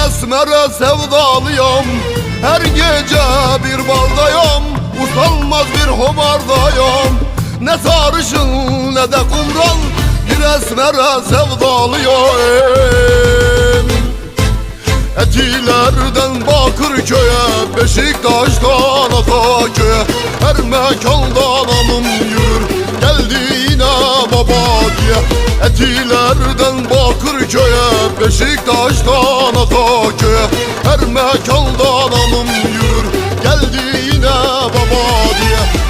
esmere sevdalıyam. Her gece bir baldayam, usanmaz bir homardayam. Ne sarışın ne de kumral, bir esmere sevdalıyam. Etilerden Bakırköy'e, Beşiktaş'tan Ataköy'e, her mekanda anamım yürür geldi yine baba diye. Etilerden Bakırköy'e, Beşiktaş'tan Ataköy'e, her mekanda anamım yürür geldi yine baba diye.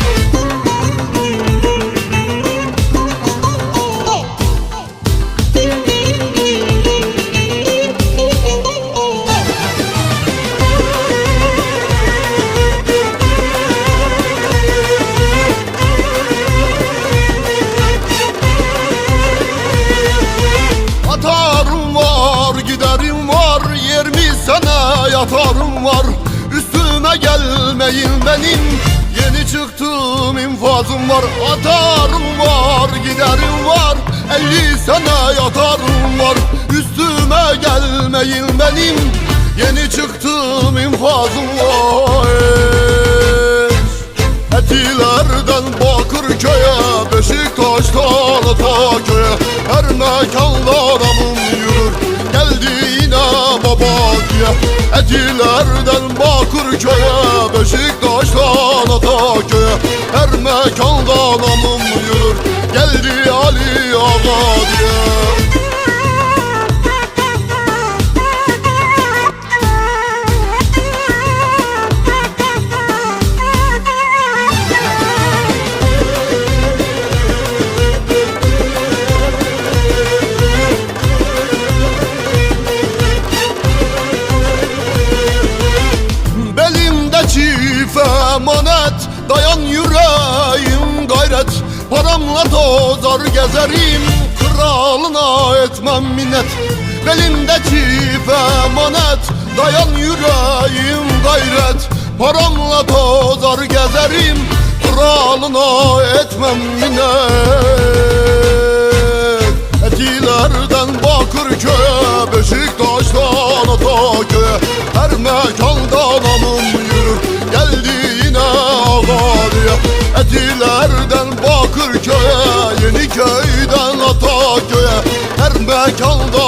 Yatarım var, üstüme gelmeyin benim. Yeni çıktım infazım var. Atarım var, giderim var, 50 sene yatarım var. Üstüme gelmeyin benim. Yeni çıktım infazım var. Etilerden Bakırköy'e, Beşiktaş'tan Ataköy'e, her mekanda adamım yürür geldi yine baba diye. Etilerden Bakırköy'e, Beşiktaş'tan Ataköy'e, her mekanda adamım yürür geldi Ali Ağa diye. Emanet dayan yüreğim gayret, paramla tozar gezerim, kralına etmem minnet. Belimde çift emanet, dayan yüreğim gayret, paramla tozar gezerim, kralına etmem minnet. Etilerden Bakırköy'e, Beşiktaş'tan Ataköy'e, her mekanda anamım yürür geldi yine ağa diye. Etilerden Bakırköy'e, Yeniköy'den Ataköy'e, her mekanda